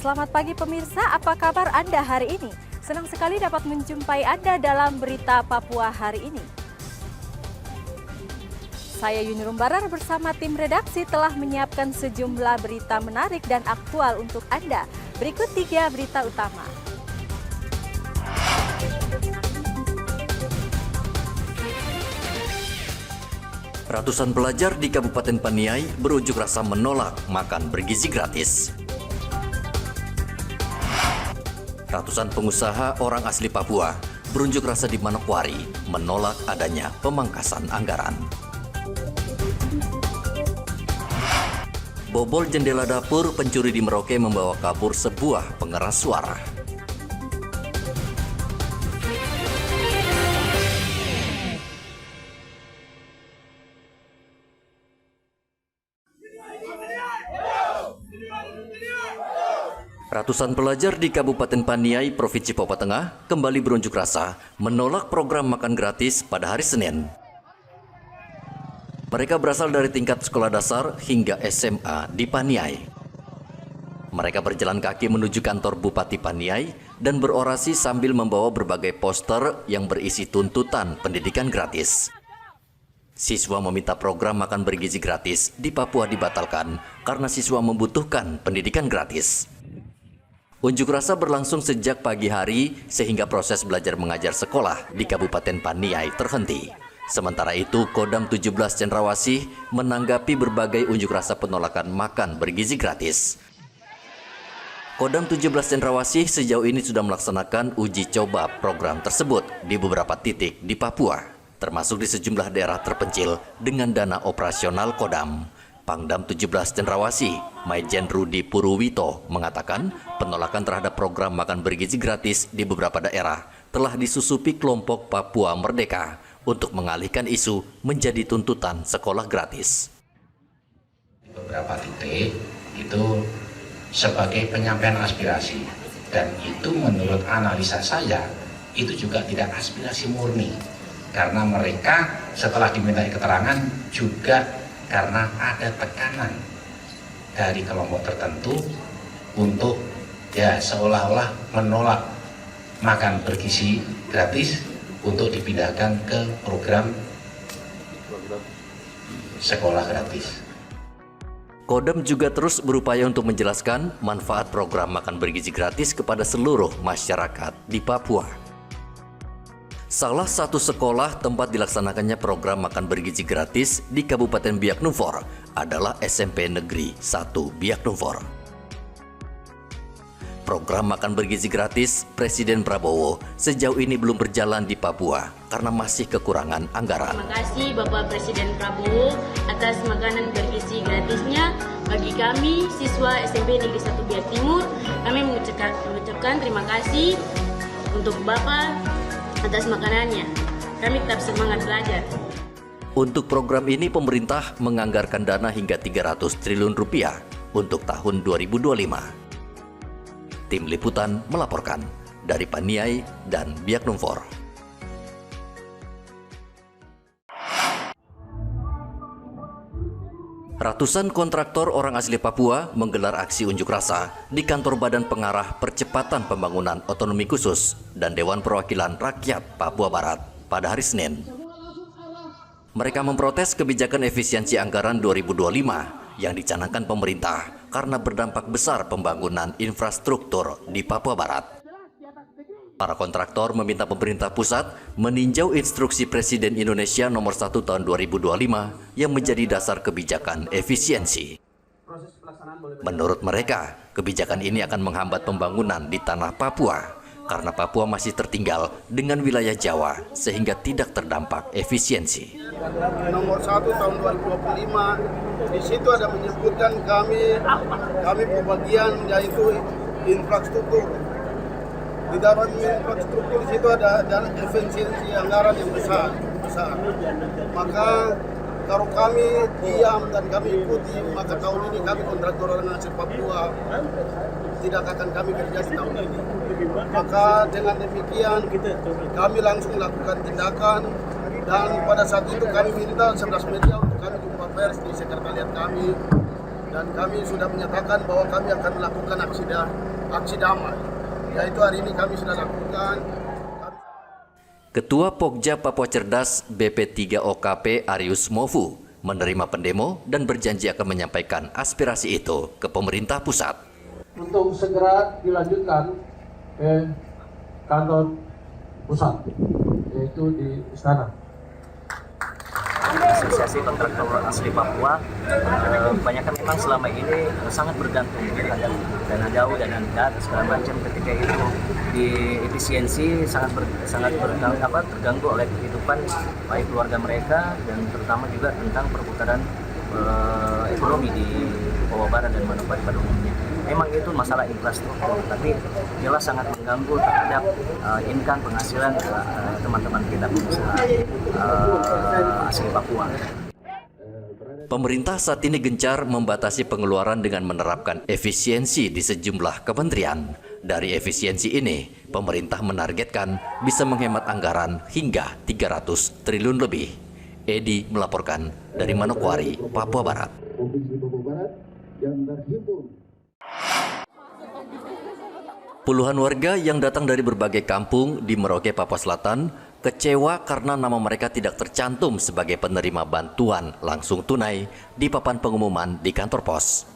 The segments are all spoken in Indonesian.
Selamat pagi pemirsa, apa kabar Anda hari ini? Senang sekali dapat menjumpai Anda dalam berita Papua hari ini. Saya Yuni Rumbarar bersama tim redaksi telah menyiapkan sejumlah berita menarik dan aktual untuk Anda. Berikut 3 berita utama. Ratusan pelajar di Kabupaten Paniai berunjuk rasa menolak makan bergizi gratis. Ratusan pengusaha orang asli Papua berunjuk rasa di Manokwari menolak adanya pemangkasan anggaran. Bobol jendela dapur, pencuri di Merauke membawa kabur sebuah pengeras suara. Ratusan pelajar di Kabupaten Paniai, Provinsi Papua Tengah kembali berunjuk rasa menolak program makan gratis pada hari Senin. Mereka berasal dari tingkat sekolah dasar hingga SMA di Paniai. Mereka berjalan kaki menuju kantor Bupati Paniai dan berorasi sambil membawa berbagai poster yang berisi tuntutan pendidikan gratis. Siswa meminta program makan bergizi gratis di Papua dibatalkan karena siswa membutuhkan pendidikan gratis. Unjuk rasa berlangsung sejak pagi hari sehingga proses belajar mengajar sekolah di Kabupaten Paniai terhenti. Sementara itu, Kodam 17 Cendrawasih menanggapi berbagai unjuk rasa penolakan makan bergizi gratis. Kodam 17 Cendrawasih sejauh ini sudah melaksanakan uji coba program tersebut di beberapa titik di Papua, termasuk di sejumlah daerah terpencil dengan dana operasional Kodam. Pangdam 17 Cendrawasih, Maijen Rudi Purwito mengatakan penolakan terhadap program makan bergizi gratis di beberapa daerah telah disusupi kelompok Papua Merdeka untuk mengalihkan isu menjadi tuntutan sekolah gratis. Beberapa titik itu sebagai penyampaian aspirasi, dan itu menurut analisa saya itu juga tidak aspirasi murni, karena mereka setelah dimintai keterangan juga karena ada tekanan dari kelompok tertentu untuk seolah-olah menolak makan bergizi gratis untuk dipindahkan ke program sekolah gratis. Kodam juga terus berupaya untuk menjelaskan manfaat program makan bergizi gratis kepada seluruh masyarakat di Papua. Salah satu sekolah tempat dilaksanakannya program makan bergizi gratis di Kabupaten Biak Numfor adalah SMP Negeri 1 Biak Numfor. Program makan bergizi gratis Presiden Prabowo sejauh ini belum berjalan di Papua karena masih kekurangan anggaran. Terima kasih Bapak Presiden Prabowo atas makanan bergizi gratisnya bagi kami siswa SMP Negeri 1 Biak Timur. Kami mengucapkan terima kasih untuk Bapak atas makanannya. Kami tetap semangat belajar. Untuk program ini pemerintah menganggarkan dana hingga 300 triliun rupiah untuk tahun 2025. Tim Liputan melaporkan dari Paniai dan Biak Numfor. Ratusan kontraktor orang asli Papua menggelar aksi unjuk rasa di kantor Badan Pengarah Percepatan Pembangunan Otonomi Khusus dan Dewan Perwakilan Rakyat Papua Barat pada hari Senin. Mereka memprotes kebijakan efisiensi anggaran 2025 yang dicanangkan pemerintah karena berdampak besar pembangunan infrastruktur di Papua Barat. Para kontraktor meminta pemerintah pusat meninjau instruksi Presiden Indonesia nomor 1 tahun 2025 yang menjadi dasar kebijakan efisiensi. Menurut mereka, kebijakan ini akan menghambat pembangunan di tanah Papua karena Papua masih tertinggal dengan wilayah Jawa sehingga tidak terdampak efisiensi. Nomor 1 tahun 2025 di situ ada menyebutkan kami pembagian yaitu infrastruktur. Di dalam infrastruktur di situ ada efisiensi anggaran yang besar. Maka kalau kami diam dan kami ikuti, maka tahun ini kami kontraktor orang asli Papua tidak akan kami kerja di tahun ini. Maka dengan demikian kami langsung lakukan tindakan, dan pada saat itu kami minta 11 media untuk kami jumpa pers di sekretariat kami, dan kami sudah menyatakan bahwa kami akan melakukan aksi aksi damai. Yaitu hari ini kami sudah lakukan. Ketua Pokja Papua Cerdas BP3OKP Arius Mofu menerima pendemo dan berjanji akan menyampaikan aspirasi itu ke pemerintah pusat. Untuk segera dilanjutkan ke kantor pusat, yaitu di Istana. Asosiasi Kontraktor Asli Papua kebanyakan memang selama ini sangat bergantung terhadap dana jauh, dana darat segala macam. Ketika itu di efisiensi sangat terganggu oleh kehidupan baik keluarga mereka dan terutama juga tentang perputaran ekonomi di Papua Barat dan Manokwari pada umumnya. Memang itu masalah infrastruktur, tapi jelas sangat mengganggu terhadap income penghasilan teman-teman kita pengusaha asli Papua. Pemerintah saat ini gencar membatasi pengeluaran dengan menerapkan efisiensi di sejumlah kementerian. Dari efisiensi ini, pemerintah menargetkan bisa menghemat anggaran hingga 300 triliun lebih. Edi melaporkan dari Manokwari, Papua Barat. Puluhan warga yang datang dari berbagai kampung di Merauke, Papua Selatan, kecewa karena nama mereka tidak tercantum sebagai penerima bantuan langsung tunai di papan pengumuman di kantor pos.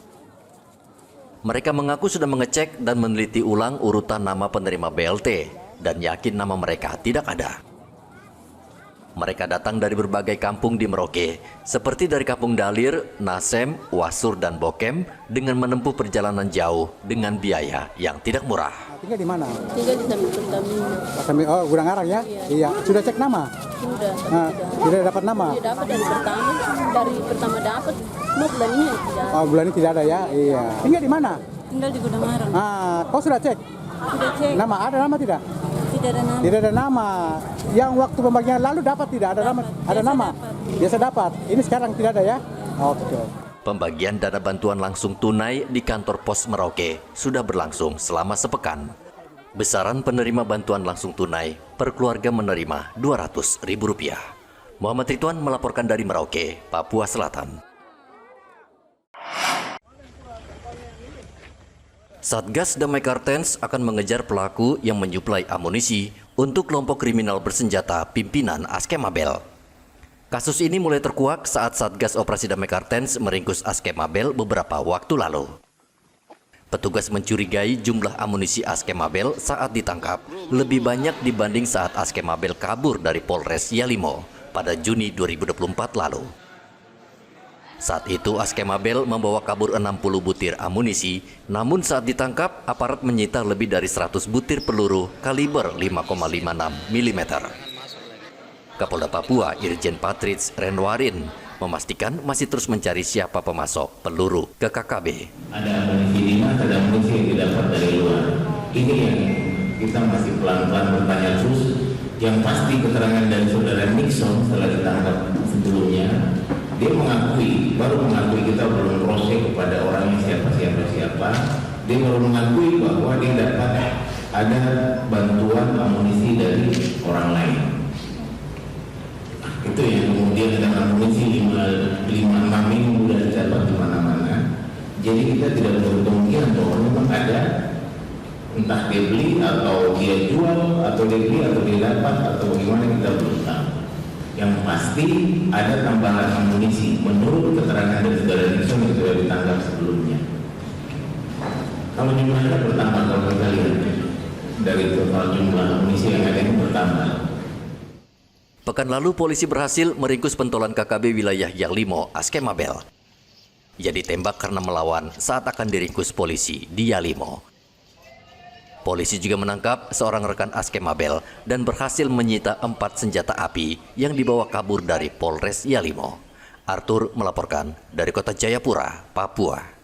Mereka mengaku sudah mengecek dan meneliti ulang urutan nama penerima BLT dan yakin nama mereka tidak ada. Mereka datang dari berbagai kampung di Merauke, seperti dari Kampung Dalir, Nasem, Wasur, dan Bokem, dengan menempuh perjalanan jauh dengan biaya yang tidak murah. Tinggal di mana? Tinggal di Pertamina. Oh, Gudang Arang ya? Iya. Sudah cek nama? Sudah. Tidak dapat nama? Tidak dapat dari pertama dapat. Mau bulan ini tidak. Oh, bulan ini tidak ada ya? Iya. Tinggal di mana? Tinggal di Gudang Arang. Kau sudah cek? Sudah cek. Nama? Ada nama tidak? Tidak ada nama. Tidak ada nama. Yang waktu pembagian lalu dapat tidak? Ada nama? Ada nama? Biasa dapat. Ini sekarang tidak ada ya? Oke. Pembagian dana bantuan langsung tunai di kantor pos Merauke sudah berlangsung selama sepekan. Besaran penerima bantuan langsung tunai per keluarga menerima Rp200.000. Muhammad Ridwan melaporkan dari Merauke, Papua Selatan. Satgas Damai Kartens akan mengejar pelaku yang menyuplai amunisi untuk kelompok kriminal bersenjata pimpinan Askemabel. Kasus ini mulai terkuak saat Satgas Operasi Damai Kartens meringkus Askemabel beberapa waktu lalu. Petugas mencurigai jumlah amunisi Askemabel saat ditangkap lebih banyak dibanding saat Askemabel kabur dari Polres Yalimo pada Juni 2024 lalu. Saat itu Askemabel membawa kabur 60 butir amunisi, namun saat ditangkap aparat menyita lebih dari 100 butir peluru kaliber 5,56 mm. Kapolda Papua Irjen Patrits Renwarin memastikan masih terus mencari siapa pemasok peluru ke KKB. Ada amunisi di mana, ada amunisi yang didapat dari luar. Ini yang kita masih pelan-pelan bertanya terus. Yang pasti keterangan dari saudara Nixon setelah ditangkap sebelumnya, dia baru mengakui, kita belum proses kepada orangnya siapa. Dia baru mengakui bahwa dia dapat ada bantuan amunisi dari orang lain. Itu yang kemudian ada amunisi 5-6 minggu sudah didapat di mana-mana. Jadi kita tidak berkemungkinan bahwa memang ada, entah dia beli atau dia jual atau dia beli atau dia dapat atau bagaimana, kita belum tahu. Yang pasti ada tambahan amunisi menurut keterangan dari saudara Nixon yang sudah ditangkap sebelumnya. Kalau jumlahnya bertambah, kalau kita lihat dari total jumlah amunisi yang ada ini bertambah. Pekan lalu polisi berhasil meringkus pentolan KKB wilayah Yalimo, Askemabel. Ia ditembak karena melawan saat akan diringkus polisi di Yalimo. Polisi juga menangkap seorang rekan Askemabel dan berhasil menyita 4 senjata api yang dibawa kabur dari Polres Yalimo. Arthur melaporkan dari Kota Jayapura, Papua.